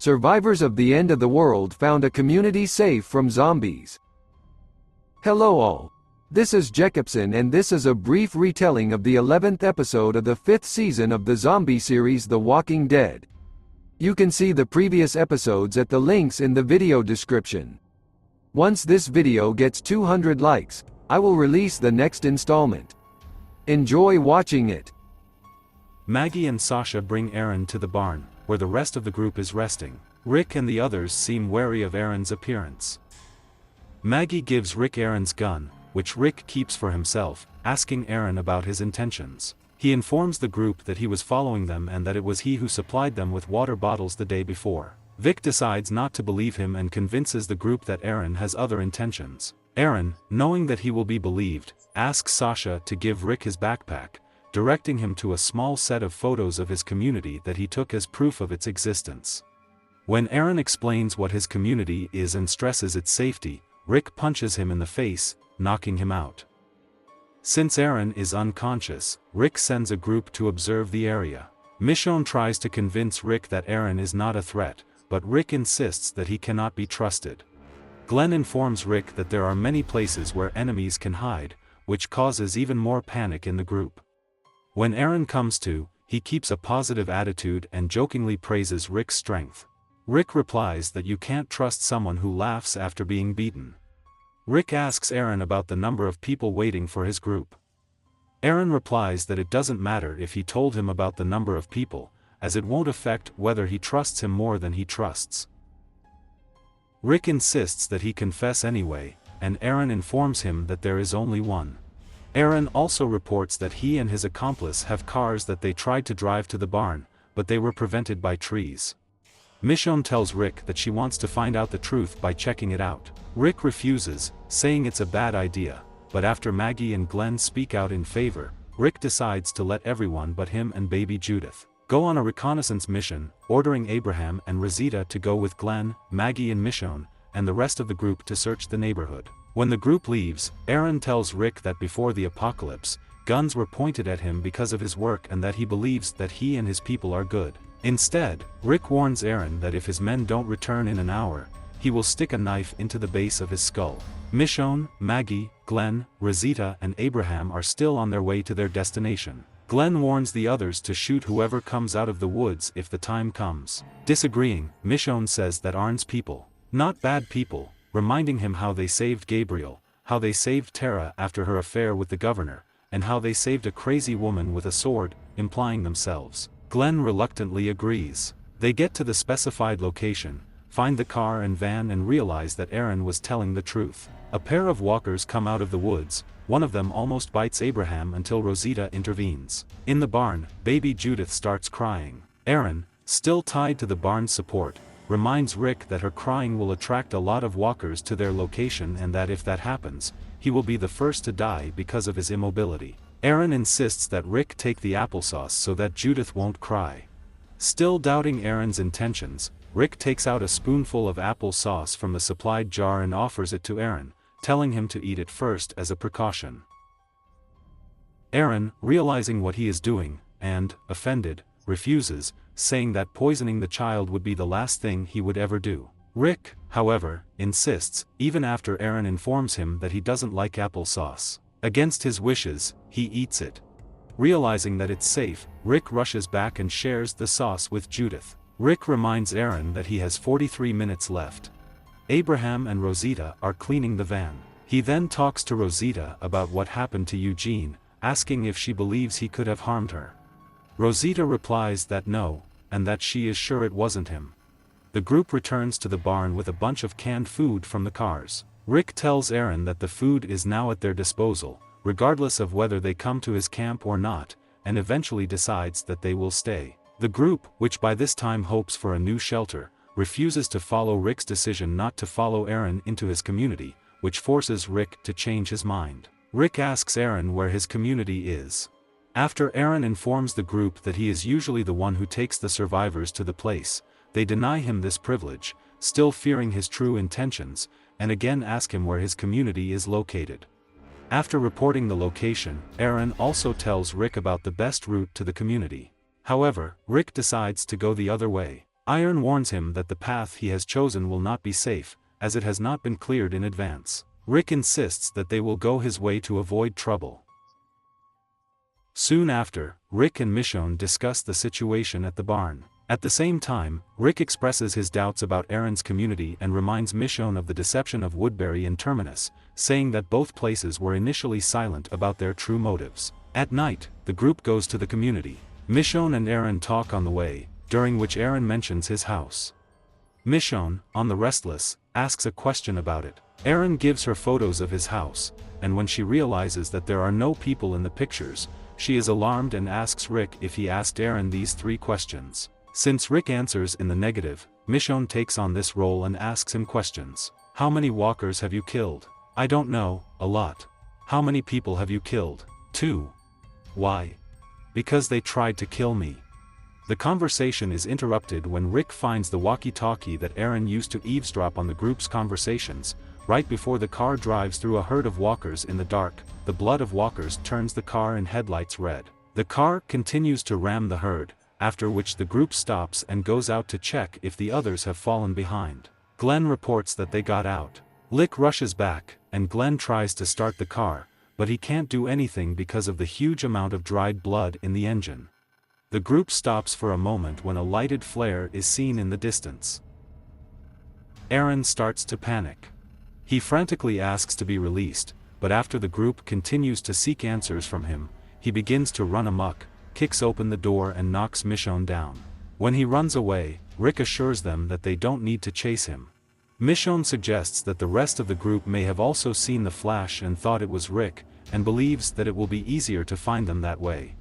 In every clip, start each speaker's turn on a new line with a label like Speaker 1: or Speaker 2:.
Speaker 1: Survivors of the end of the world found a community safe from zombies. Hello all. This is Jacobson and this is a brief retelling of the 11th episode of the 5th season of the zombie series The Walking Dead. You can see the previous episodes at the links in the video description. Once this video gets 200 likes, I will release the next installment. Enjoy watching it.
Speaker 2: Maggie and Sasha bring Aaron to the barn, where the rest of the group is resting. Rick and the others seem wary of Aaron's appearance. Maggie gives Rick Aaron's gun, which Rick keeps for himself, asking Aaron about his intentions. He informs the group that he was following them and that it was he who supplied them with water bottles the day before. Vic decides not to believe him and convinces the group that Aaron has other intentions. Aaron, knowing that he will be believed, asks Sasha to give Rick his backpack, directing him to a small set of photos of his community that he took as proof of its existence. When Aaron explains what his community is and stresses its safety, Rick punches him in the face, knocking him out. Since Aaron is unconscious, Rick sends a group to observe the area. Michonne tries to convince Rick that Aaron is not a threat, but Rick insists that he cannot be trusted. Glenn informs Rick that there are many places where enemies can hide, which causes even more panic in the group. When Aaron comes to, he keeps a positive attitude and jokingly praises Rick's strength. Rick replies that you can't trust someone who laughs after being beaten. Rick asks Aaron about the number of people waiting for his group. Aaron replies that it doesn't matter if he told him about the number of people, as it won't affect whether he trusts him more than he trusts. Rick insists that he confess anyway, and Aaron informs him that there is only one. Aaron also reports that he and his accomplice have cars that they tried to drive to the barn, but they were prevented by trees. Michonne tells Rick that she wants to find out the truth by checking it out. Rick refuses, saying it's a bad idea, but after Maggie and Glenn speak out in favor, Rick decides to let everyone but him and baby Judith go on a reconnaissance mission, ordering Abraham and Rosita to go with Glenn, Maggie and Michonne, and the rest of the group to search the neighborhood. When the group leaves, Aaron tells Rick that before the apocalypse, guns were pointed at him because of his work and that he believes that he and his people are good. Instead, Rick warns Aaron that if his men don't return in an hour, he will stick a knife into the base of his skull. Michonne, Maggie, Glenn, Rosita and Abraham are still on their way to their destination. Glenn warns the others to shoot whoever comes out of the woods if the time comes. Disagreeing, Michonne says that Aaron's people, not bad people, reminding him how they saved Gabriel, how they saved Tara after her affair with the governor, and how they saved a crazy woman with a sword, implying themselves. Glenn reluctantly agrees. They get to the specified location, find the car and van and realize that Aaron was telling the truth. A pair of walkers come out of the woods, one of them almost bites Abraham until Rosita intervenes. In the barn, baby Judith starts crying. Aaron, still tied to the barn's support, reminds Rick that her crying will attract a lot of walkers to their location and that if that happens, he will be the first to die because of his immobility. Aaron insists that Rick take the applesauce so that Judith won't cry. Still doubting Aaron's intentions, Rick takes out a spoonful of applesauce from the supplied jar and offers it to Aaron, telling him to eat it first as a precaution. Aaron, realizing what he is doing, and, offended, refuses, saying that poisoning the child would be the last thing he would ever do. Rick, however, insists, even after Aaron informs him that he doesn't like applesauce. Against his wishes, he eats it. Realizing that it's safe, Rick rushes back and shares the sauce with Judith. Rick reminds Aaron that he has 43 minutes left. Abraham and Rosita are cleaning the van. He then talks to Rosita about what happened to Eugene, asking if she believes he could have harmed her. Rosita replies that no, and that she is sure it wasn't him. The group returns to the barn with a bunch of canned food from the cars. Rick tells Aaron that the food is now at their disposal, regardless of whether they come to his camp or not, and eventually decides that they will stay. The group, which by this time hopes for a new shelter, refuses to follow Rick's decision not to follow Aaron into his community, which forces Rick to change his mind. Rick asks Aaron where his community is. After Aaron informs the group that he is usually the one who takes the survivors to the place, they deny him this privilege, still fearing his true intentions, and again ask him where his community is located. After reporting the location, Aaron also tells Rick about the best route to the community. However, Rick decides to go the other way. Aaron warns him that the path he has chosen will not be safe, as it has not been cleared in advance. Rick insists that they will go his way to avoid trouble. Soon after, Rick and Michonne discuss the situation at the barn. At the same time, Rick expresses his doubts about Aaron's community and reminds Michonne of the deception of Woodbury and Terminus, saying that both places were initially silent about their true motives. At night, the group goes to the community. Michonne and Aaron talk on the way, during which Aaron mentions his house. Michonne, on the restless, asks a question about it. Aaron gives her photos of his house, and when she realizes that there are no people in the pictures, she is alarmed and asks Rick if he asked Aaron these 3 questions. Since Rick answers in the negative, Michonne takes on this role and asks him questions. How many walkers have you killed? I don't know, a lot. How many people have you killed? 2. Why? Because they tried to kill me. The conversation is interrupted when Rick finds the walkie-talkie that Aaron used to eavesdrop on the group's conversations. Right before the car drives through a herd of walkers in the dark, the blood of walkers turns the car and headlights red. The car continues to ram the herd, after which the group stops and goes out to check if the others have fallen behind. Glenn reports that they got out. Lick rushes back, and Glenn tries to start the car, but he can't do anything because of the huge amount of dried blood in the engine. The group stops for a moment when a lighted flare is seen in the distance. Aaron starts to panic. He frantically asks to be released, but after the group continues to seek answers from him, he begins to run amok, kicks open the door and knocks Michonne down. When he runs away, Rick assures them that they don't need to chase him. Michonne suggests that the rest of the group may have also seen the flash and thought it was Rick, and believes that it will be easier to find them that way.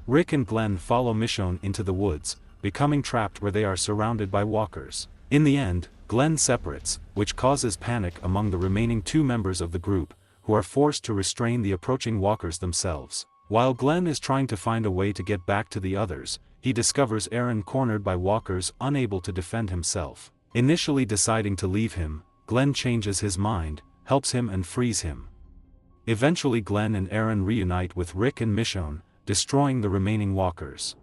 Speaker 2: Rick and Glenn follow Michonne into the woods, becoming trapped where they are surrounded by walkers. In the end, Glenn separates, which causes panic among the remaining 2 members of the group, who are forced to restrain the approaching walkers themselves. While Glenn is trying to find a way to get back to the others, he discovers Aaron cornered by walkers unable to defend himself. Initially deciding to leave him, Glenn changes his mind, helps him and frees him. Eventually Glenn and Aaron reunite with Rick and Michonne, destroying the remaining walkers.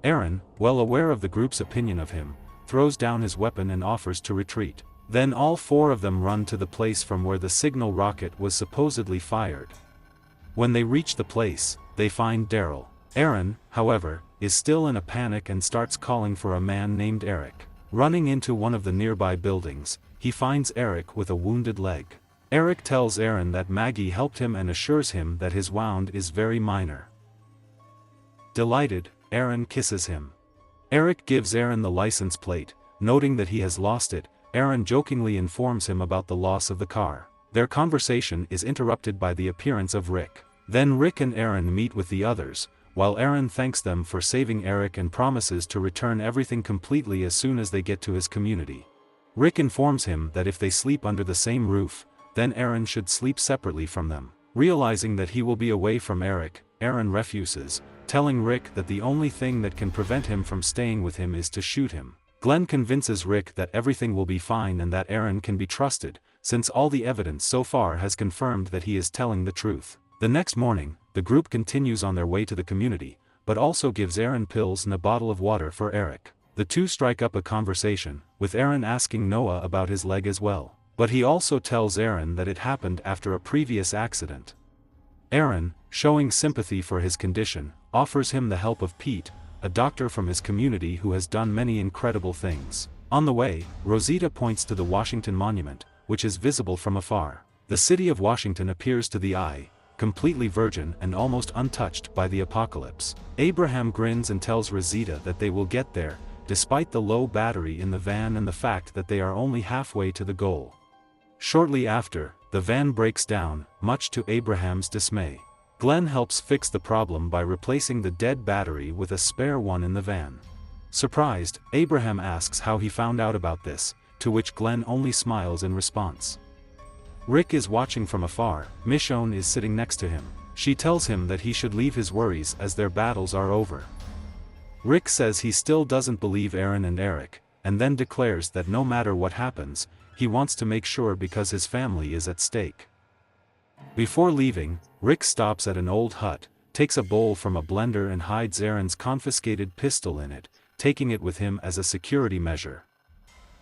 Speaker 2: Aaron, well aware of the group's opinion of him, throws down his weapon and offers to retreat. Then all 4 of them run to the place from where the signal rocket was supposedly fired. When they reach the place, they find Daryl. Aaron, however, is still in a panic and starts calling for a man named Eric. Running into one of the nearby buildings, he finds Eric with a wounded leg. Eric tells Aaron that Maggie helped him and assures him that his wound is very minor. Delighted, Aaron kisses him. Eric gives Aaron the license plate, noting that he has lost it. Aaron jokingly informs him about the loss of the car. Their conversation is interrupted by the appearance of Rick. Then Rick and Aaron meet with the others, while Aaron thanks them for saving Eric and promises to return everything completely as soon as they get to his community. Rick informs him that if they sleep under the same roof, then Aaron should sleep separately from them. Realizing that he will be away from Eric, Aaron refuses, telling Rick that the only thing that can prevent him from staying with him is to shoot him. Glenn convinces Rick that everything will be fine and that Aaron can be trusted, since all the evidence so far has confirmed that he is telling the truth. The next morning, the group continues on their way to the community, but also gives Aaron pills and a bottle of water for Eric. The 2 strike up a conversation, with Aaron asking Noah about his leg as well. But he also tells Aaron that it happened after a previous accident. Aaron, showing sympathy for his condition, offers him the help of Pete, a doctor from his community who has done many incredible things. On the way, Rosita points to the Washington Monument, which is visible from afar. The city of Washington appears to the eye, completely virgin and almost untouched by the apocalypse. Abraham grins and tells Rosita that they will get there, despite the low battery in the van and the fact that they are only halfway to the goal. Shortly after, the van breaks down, much to Abraham's dismay. Glenn helps fix the problem by replacing the dead battery with a spare one in the van. Surprised, Abraham asks how he found out about this, to which Glenn only smiles in response. Rick is watching from afar. Michonne is sitting next to him. She tells him that he should leave his worries as their battles are over. Rick says he still doesn't believe Aaron and Eric, and then declares that no matter what happens, he wants to make sure because his family is at stake. Before leaving, Rick stops at an old hut, takes a bowl from a blender and hides Aaron's confiscated pistol in it, taking it with him as a security measure.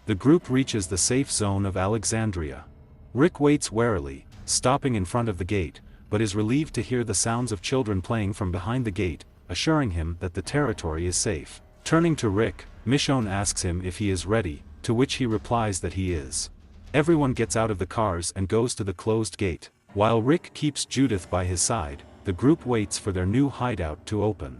Speaker 2: The group reaches the safe zone of Alexandria. Rick waits warily, stopping in front of the gate, but is relieved to hear the sounds of children playing from behind the gate, assuring him that the territory is safe. Turning to Rick, Michonne asks him if he is ready, to which he replies that he is. Everyone gets out of the cars and goes to the closed gate. While Rick keeps Judith by his side, the group waits for their new hideout to open.